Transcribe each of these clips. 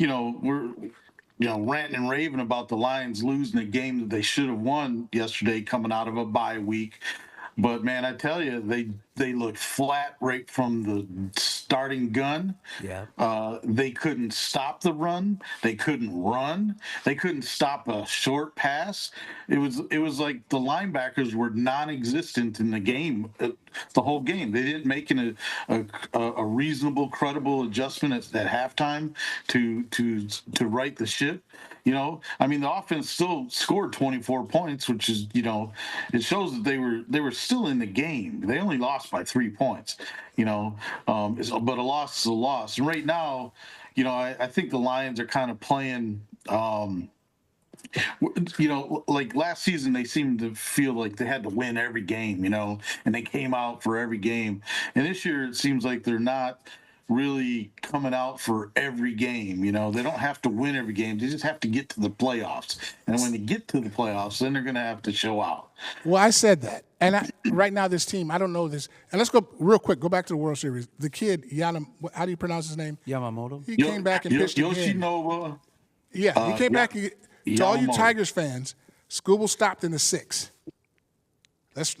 we're ranting and raving about the Lions losing a game that they should have won yesterday, coming out of a bye week. But man, I tell you, they looked flat right from the starting gun. Yeah. They couldn't stop the run. They couldn't run. They couldn't stop a short pass. It was like the linebackers were non-existent in the game, the whole game. They didn't make a reasonable, credible adjustment at halftime to right the ship. I mean, the offense still scored 24 points, which is, it shows that they were still in the game. They only lost by 3 points, but a loss is a loss. And right now, I think the Lions are kind of playing. Like last season, they seemed to feel like they had to win every game, and they came out for every game. And this year, it seems like they're not really coming out for every game. They don't have to win every game. They just have to get to the playoffs. And when they get to the playoffs, then they're going to have to show out. Well, I said that. And right now, this team, I don't know this. And let's go real quick, go back to the World Series. The kid, how do you pronounce his name? Yamamoto. He came back and pitched again. Yoshinobu. Yeah, he came back. To all you Tigers fans, Scooble stopped in the 6th. Let's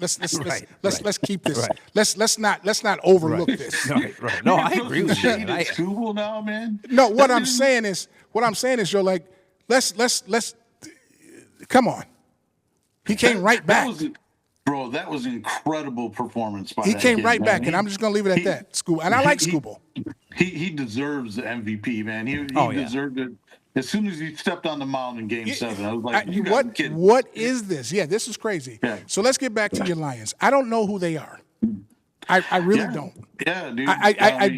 keep this. Right. Let's not overlook this. Right. No, I agree with you. Scooble now, man. No, what I'm saying is, Joe. Like, let's come on. He came right back. That was an incredible performance by He that came kid, right man. back, and I'm just gonna leave it at that. Scooble, and I like Scooble. He deserves the MVP, man. He deserved it. As soon as he stepped on the mound in Game 7, I was like, what is this? Yeah, this is crazy. Yeah. So let's get back to your Lions. I don't know who they are. I really don't. Yeah, dude. I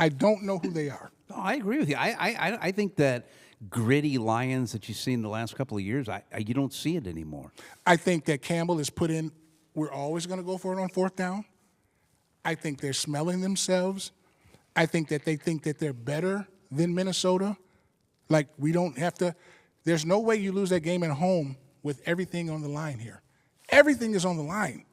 don't know who they are. No, I agree with you. I think that gritty Lions that you've seen the last couple of years, you don't see it anymore. I think that Campbell has put in, we're always going to go for it on 4th down. I think they're smelling themselves. I think that they think that they're better than Minnesota. Like, we don't have to – there's no way you lose that game at home with everything on the line here. Everything is on the line.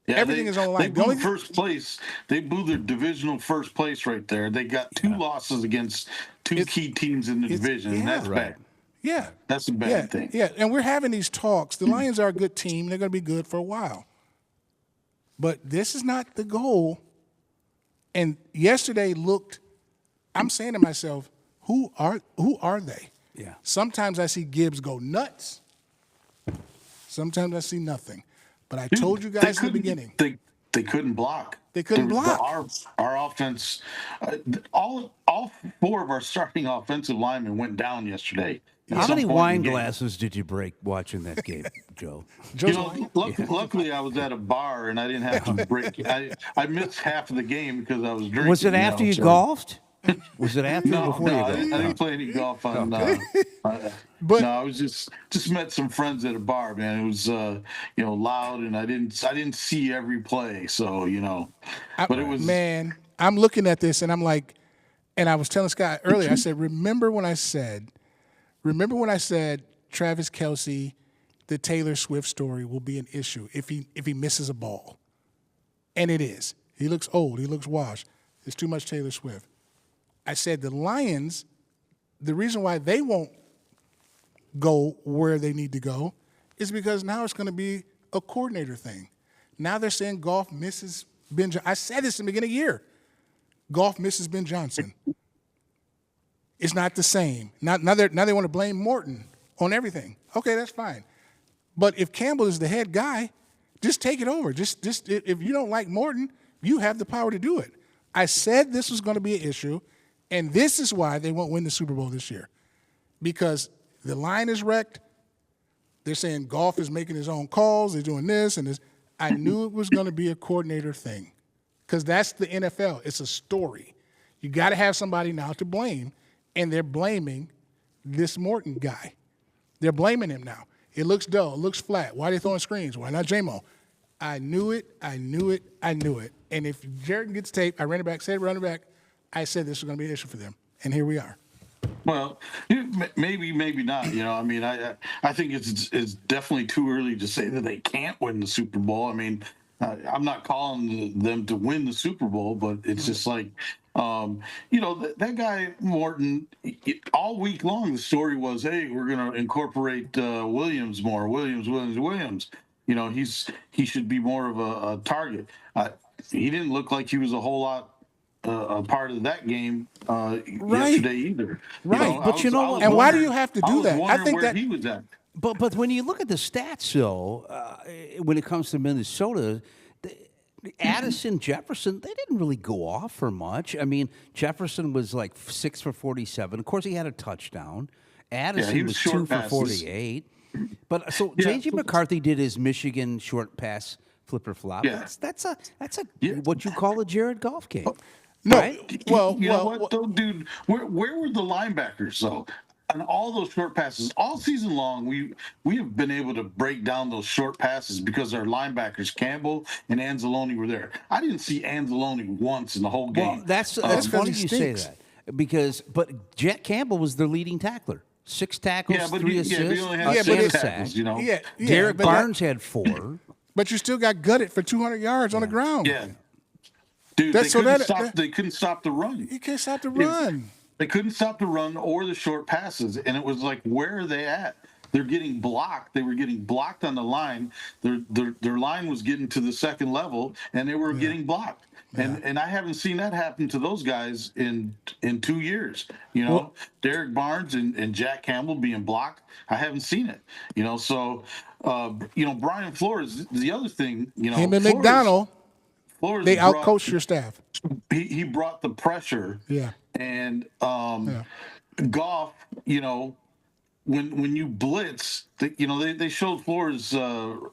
Yeah, everything is on the line. They blew first place. They blew their divisional first place right there. They got 2 losses against 2 key teams in the division, and that's bad. Yeah. That's a bad thing. Yeah, and we're having these talks. The Lions are a good team. They're going to be good for a while. But this is not the goal. And yesterday looked – I'm saying to myself – Who are they? Yeah. Sometimes I see Gibbs go nuts. Sometimes I see nothing. But I told you guys in the beginning. They couldn't block. They couldn't block. Our offense, all 4 of our starting offensive linemen went down yesterday. How many wine glasses did you break watching that game, Joe? Luckily, I was at a bar and I didn't have to break. I missed half of the game because I was drinking. Was it after you golfed? Was it after or before you I golfed? didn't play any golf on. But no, I was just met some friends at a bar, man. It was loud, and I didn't see every play, so But it was, man. I'm looking at this and I'm like, and I was telling Scott earlier. I said, remember when I said Travis Kelce, the Taylor Swift story will be an issue if he misses a ball, and it is. He looks old. He looks washed. There's too much Taylor Swift. I said the Lions, the reason why they won't go where they need to go is because now it's going to be a coordinator thing. Now they're saying Goff misses Ben Johnson. I said this in the beginning of the year. Goff misses Ben Johnson. It's not the same. Now they want to blame Morton on everything. Okay, that's fine. But if Campbell is the head guy, just take it over. Just if you don't like Morton, you have the power to do it. I said this was going to be an issue. And this is why they won't win the Super Bowl this year. Because the line is wrecked. They're saying Goff is making his own calls. They're doing this and this. I knew it was going to be a coordinator thing. Because that's the NFL. It's a story. You got to have somebody now to blame. And they're blaming this Morton guy. They're blaming him now. It looks dull. It looks flat. Why are they throwing screens? Why not J-Mo? I knew it. And if Jared gets tape, I ran it back, said run it back. I said this was going to be an issue for them, and here we are. Well, maybe not. I mean, I think it's definitely too early to say that they can't win the Super Bowl. I mean, I'm not calling them to win the Super Bowl, but it's just like, that guy Morton. All week long, the story was, "Hey, we're going to incorporate Williams more. Williams. He should be more of a target." He didn't look like he was a whole lot a part of that game Right. yesterday either. Right. But you know what? And why do you have to I do was that? I wondering think where that he was at. But when you look at the stats, though, when it comes to Minnesota, Addison, Jefferson, they didn't really go off for much. I mean, Jefferson was like 6 for 47. Of course, he had a touchdown. Addison he was was short 2 for passes. 48. But so Yeah. JJ McCarthy did his Michigan short pass flipper flop. Yeah. That's a Yeah. what you call a Jared Goff game. no. Right? Well, You know what, well, though, dude? Where were the linebackers though? And all those short passes all season long, we have been able to break down those short passes because our linebackers Campbell and Anzalone were there. I didn't see Anzalone once in the whole game. Well, that's That's 'cause funny he you say stinks. that but Jack Campbell was their leading tackler. 6 tackles, Yeah, but 3 he assists, only had Yeah, six but and a it- tackles. sack. You know. yeah, Derek but Barnes had 4. but you still got gutted for 200 yards on the ground. Yeah. Dude, That's- so that- they couldn't stop the run. You can't stop the run. They couldn't stop the run or the short passes, and it was like, where are they at? They're getting blocked. They were getting blocked on the line. Their line was getting to the second level, and they were getting blocked. And I haven't seen that happen to those guys in 2 years. Derek Barnes and Jack Campbell being blocked. I haven't seen it. So Brian Flores. The other thing, Him and Flores, McDonald, Flores they brought- outcoached your staff. he brought the pressure. Yeah. And Goff, when you blitz, they showed Flores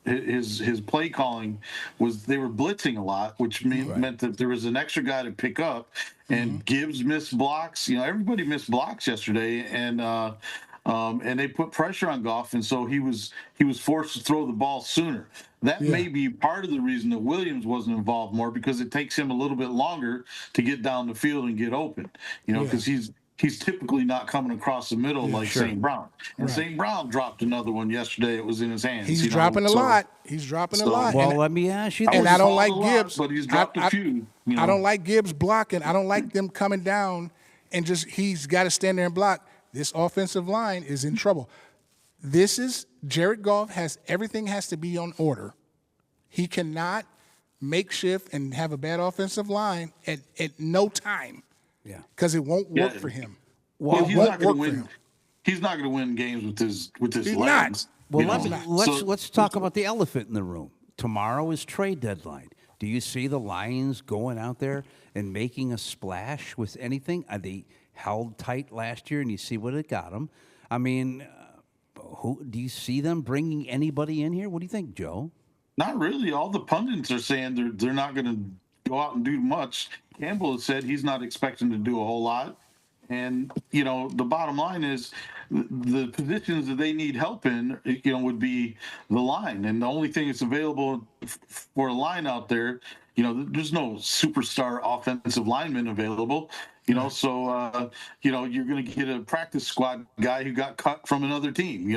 his play calling was they were blitzing a lot, which meant that there was an extra guy to pick up, and Gibbs missed blocks. Everybody missed blocks yesterday, and they put pressure on Goff, and so he was forced to throw the ball sooner. That may be part of the reason that Williams wasn't involved more, because it takes him a little bit longer to get down the field and get open. Because he's typically not coming across the middle like St. Brown. And St. Brown dropped another one yesterday. It was in his hands. He's dropping a lot. He's dropping a lot. Well, And- let me ask you and this. I don't Fallen like a lot, Gibbs. but he's dropped a few. I don't like Gibbs blocking. I don't like them coming down and he's got to stand there and block. This offensive line is in trouble. Jared Goff everything has to be on order. He cannot makeshift and have a bad offensive line at no time. Yeah. Because it won't work for him. Well, It he's won't not going to work for win. him. He's not going to win games with his He's legs. Well, you know? let's talk about the elephant in the room. Tomorrow is trade deadline. Do you see the Lions going out there and making a splash with anything? They held tight last year, and you see what it got them. I mean, who do you see them bringing anybody in here? What do you think, Joe? Not really. All the pundits are saying they're not going to go out and do much. Campbell has said he's not expecting to do a whole lot. And, the bottom line is the positions that they need help in, would be the line. And the only thing that's available for a line out there, there's no superstar offensive lineman available. So you're going to get a practice squad guy who got cut from another team.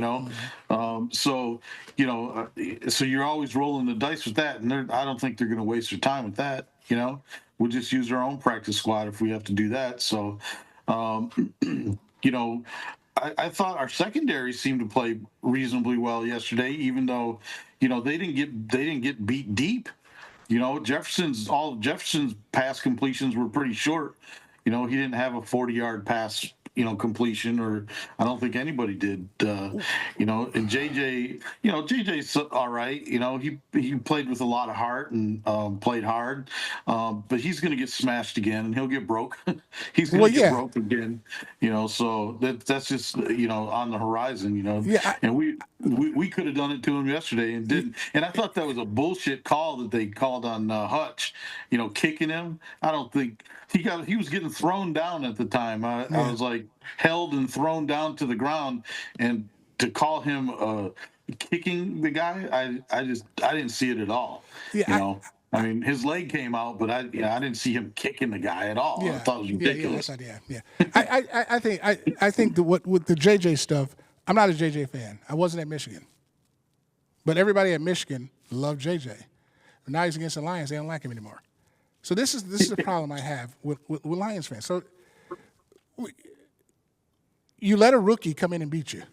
So you're always rolling the dice with that, and I don't think they're going to waste their time with that. We'll just use our own practice squad if we have to do that. So, I thought our secondary seemed to play reasonably well yesterday, even though they didn't get beat deep. Jefferson's pass completions were pretty short. He didn't have a 40-yard pass, completion, or I don't think anybody did. And JJ, JJ's all right. He played with a lot of heart and played hard, but he's going to get smashed again, and he'll get broke. He's going to get broke again. So that's just on the horizon. And we could have done it to him yesterday and didn't. And I thought that was a bullshit call that they called on Hutch. Kicking him. I don't think he was getting thrown down at the time. I was like held and thrown down to the ground, and to call him kicking the guy, I didn't see it at all. I mean, his leg came out, but I didn't see him kicking the guy at all. I thought it was ridiculous. I think that with the JJ stuff, I'm not a JJ fan. I wasn't at Michigan, but everybody at Michigan loved JJ. But now he's against the Lions. They don't like him anymore. So this is a problem I have with Lions fans. So you let a rookie come in and beat you.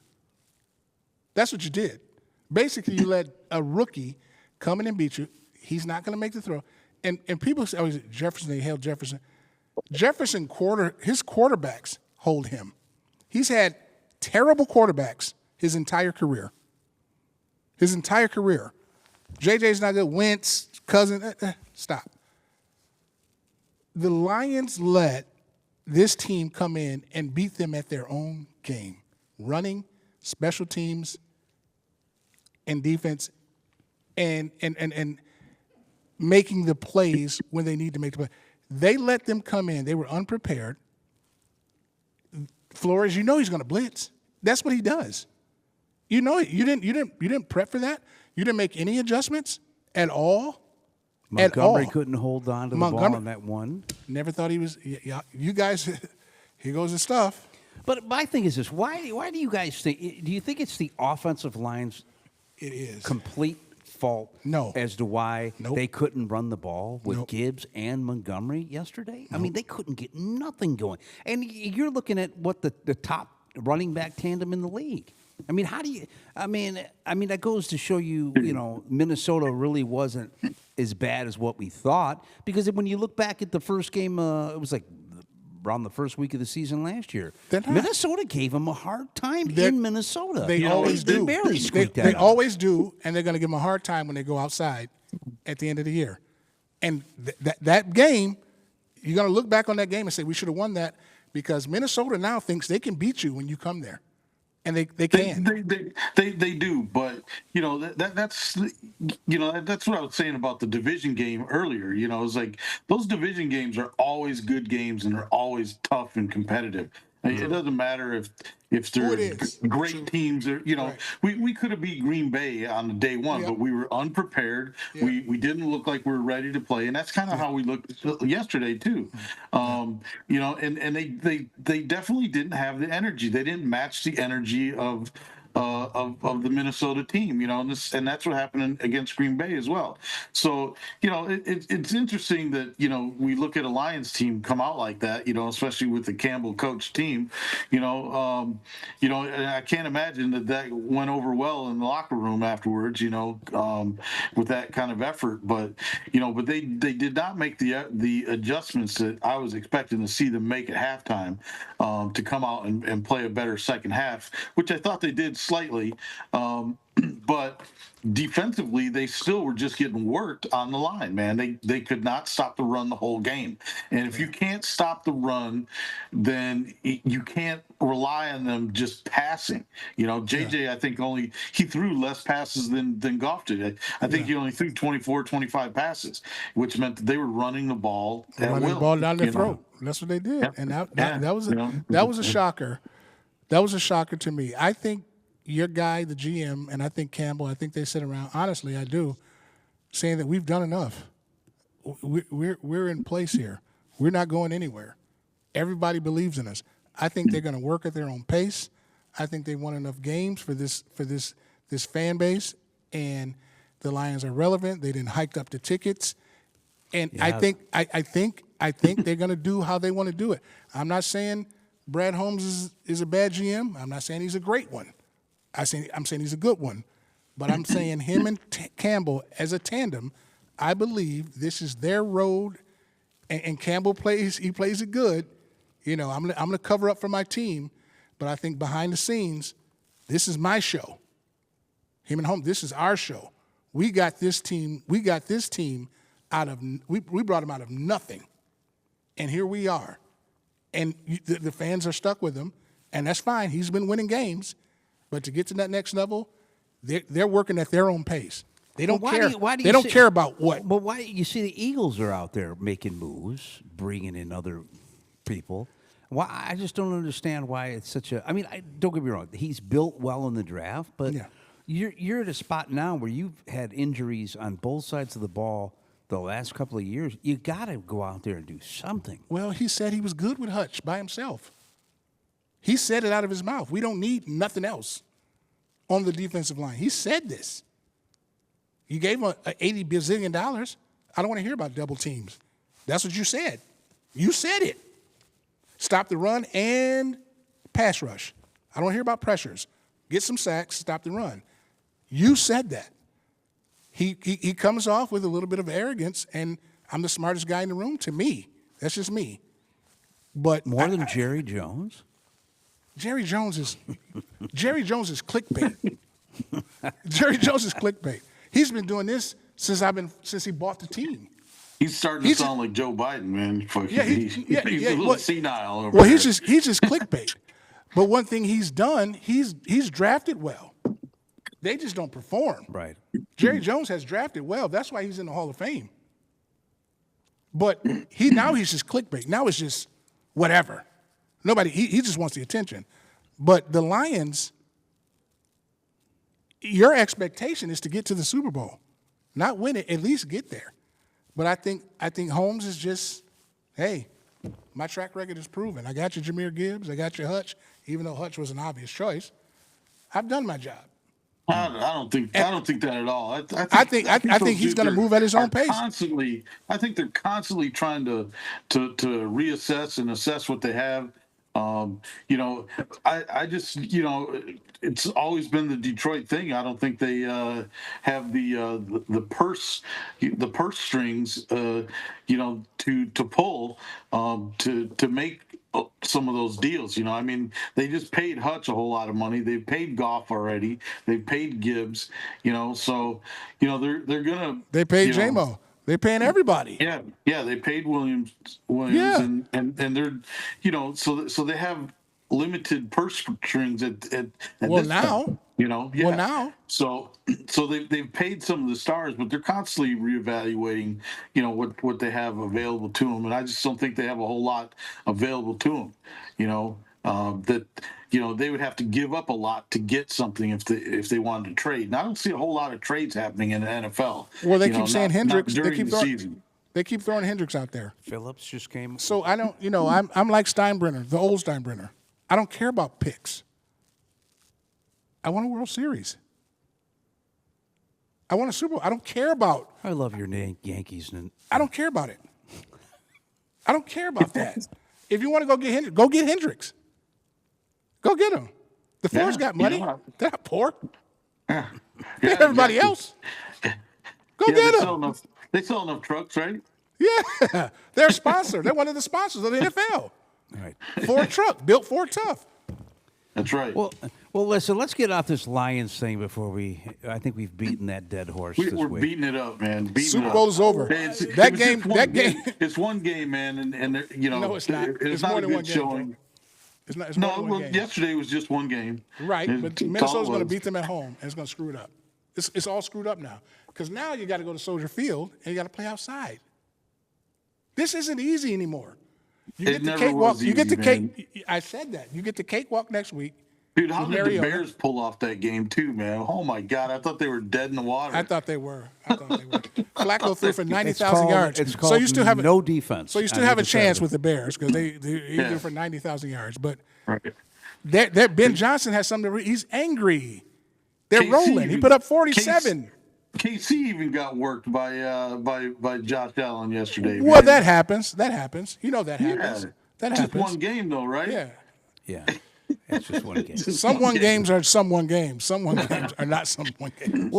That's what you did. Basically, you let a rookie come in and beat you. He's not going to make the throw. And people say, oh, is it Jefferson? They held Jefferson. His quarterbacks hold him. He's had terrible quarterbacks his entire career. JJ's not good. Wentz, Cousins, stop. The Lions let this team come in and beat them at their own game. Running, special teams, and defense, and making the plays when they need to make the play. They let them come in. They were unprepared. Flores, you know he's going to blitz. That's what he does. You know it. You didn't prep for that. You didn't make any adjustments at all. Montgomery couldn't hold on to the ball on that one. Never thought he was. Yeah, you guys, here goes the stuff. But my thing is this: why do you guys think? Do you think it's the offensive line's It is complete fault? No. As to why Nope. they couldn't run the ball with Nope. Gibbs and Montgomery yesterday? I mean, they couldn't get nothing going. And you're looking at what the top running back tandem in the league. I mean, how do you? I mean, that goes to show you, Minnesota really wasn't as bad as what we thought. Because when you look back at the first game, it was like around the first week of the season last year. Minnesota gave them a hard time in Minnesota. They always do. They barely squeaked that They out. always do, and they're going to give them a hard time when they go outside at the end of the year. And that game, you're going to look back on that game and say, we should have won that, because Minnesota now thinks they can beat you when you come there. And they can. They do, but that's what I was saying about the division game earlier. It's like those division games are always good games and they're always tough and competitive. It doesn't matter if they're great teams. Or Right. we could have beat Green Bay on day one, but we were unprepared. Yeah. We didn't look like we were ready to play, and that's kind of how we looked yesterday too. And they definitely didn't have the energy. They didn't match the energy of the Minnesota team, and that's what happened against Green Bay as well. So, it's interesting that, we look at a Lions team come out like that, especially with the Campbell coach team, and I can't imagine that went over well in the locker room afterwards, with that kind of effort. But they did not make the adjustments that I was expecting to see them make at halftime, to come out and play a better second half, which I thought they did slightly, but defensively they still were just getting worked on the line, man. They could not stop the run the whole game, and if you can't stop the run, then you can't rely on them just passing. JJ, I think he threw less passes than Goff did. I think he only threw 24, 25 passes, which meant that they were running the ball at will. The ball down their throat. That's what they did. Yep. And that was a shocker. That was a shocker to me. I think your guy, the GM, and I think Campbell, I think they sit around, honestly, I do, saying that we've done enough. We're in place here. We're not going anywhere. Everybody believes in us. I think they're going to work at their own pace. I think they won enough games for this fan base, and the Lions are relevant. They didn't hike up the tickets. And yeah. I think they're going to do how they want to do it. I'm not saying Brad Holmes is a bad GM. I'm not saying he's a great one. I'm saying he's a good one. But I'm saying him and Campbell as a tandem, I believe this is their road. And Campbell plays it good. I'm going to cover up for my team. But I think behind the scenes, this is my show. Him and Holmes, this is our show. We got this team out of we brought them out of nothing, and here we are, and the fans are stuck with him, and that's fine. He's been winning games, but to get to that next level, they're working at their own pace. They don't care. They don't care about what. But why you see the Eagles are out there making moves, bringing in other people? Why I just don't understand why it's such a. I mean, don't get me wrong. He's built well in the draft, but you're at a spot now where you've had injuries on both sides of the ball the last couple of years. You got to go out there and do something. Well, he said he was good with Hutch by himself. He said it out of his mouth. We don't need nothing else on the defensive line. He said this. You gave him a $80 bazillion. I don't want to hear about double teams. That's what you said. You said it. Stop the run and pass rush. I don't hear about pressures. Get some sacks, stop the run. You said that. He comes off with a little bit of arrogance, and I'm the smartest guy in the room to me. That's just me. But More than Jerry Jones? Jerry Jones is clickbait. Jerry Jones is clickbait. He's been doing this since he bought the team. He's starting to sound like Joe Biden, man. He's a little senile over Well, there. he's just clickbait. But one thing he's done, he's drafted well. They just don't perform. Right. Jerry Jones has drafted well. That's why he's in the Hall of Fame. But he's just clickbait. Now it's just whatever. Nobody. He just wants the attention. But the Lions, your expectation is to get to the Super Bowl, not win it. At least get there. But I think Holmes is just, hey, my track record is proven. I got you, Jahmyr Gibbs. I got you, Hutch. Even though Hutch was an obvious choice, I've done my job. I don't think that at all. I think he's going to move at his own pace. I think they're constantly trying to reassess and assess what they have. I just, it's always been the Detroit thing. I don't think they have the purse strings, to pull to make some of those deals. I mean, they just paid Hutch a whole lot of money. They've paid Goff already. They've paid Gibbs. So they're gonna. They paid J-Mo. They're paying everybody. Yeah, they paid Williams, Yeah. and they're, so they have limited purse strings at Well, this now. time, Well, now. So they've paid some of the stars, but they're constantly reevaluating, what they have available to them, and I just don't think they have a whole lot available to them, that they would have to give up a lot to get something if they wanted to trade. And I don't see a whole lot of trades happening in the NFL. Well, they keep saying Hendricks. During the season. They keep throwing Hendricks out there. Phillips just came. So I don't, I'm like Steinbrenner, the old Steinbrenner. I don't care about picks. I want a World Series. I want a Super Bowl. I don't care about. I love your Yankees. I don't care about it. I don't care about that. If you want to go get Hendricks, go get Hendricks. Go get him. The Fords got money. They're not poor. Yeah, Everybody else. Go get them. They sell enough trucks, right? Yeah. They're a sponsor. They're one of the sponsors of the NFL. All right. Ford truck, built Ford tough. That's right. Well, listen. Let's get off this Lions thing before I think we've beaten that dead horse. We're week. beating it up, man. Super Bowl is over. That game. It's one game, man, and No, it's not. It's more not a than good one game. showing. It's more than one game. Yesterday was just one game. Right, but It's all Minnesota's it going to was. beat them at home, and it's going to screw it up. It's all screwed up now because now you got to go to Soldier Field and you got to play outside. This isn't easy anymore. You It get the never cakewalk. was You get the easy, man. cake. I said that. You get the cakewalk next week. Dude, how with did the Mariota. Bears pull off that game too, man? Oh my God, I thought they were dead in the water. I thought they were. Flacco threw for 90,000 called- yards. it's so called you still have no defense So you still on have a either chance side. with the Bears because he Yeah. threw for 90,000 yards. But Right. that Ben Johnson has something. He's angry. They're KC rolling. He even- put up 47. KC even got worked by Josh Allen yesterday. Well, man. that happens. That happens. You know that happens. Yeah. That Just happens. one game though, right? Yeah. Yeah, it's just one game. Some one games are some one games. Some one games are not some one games.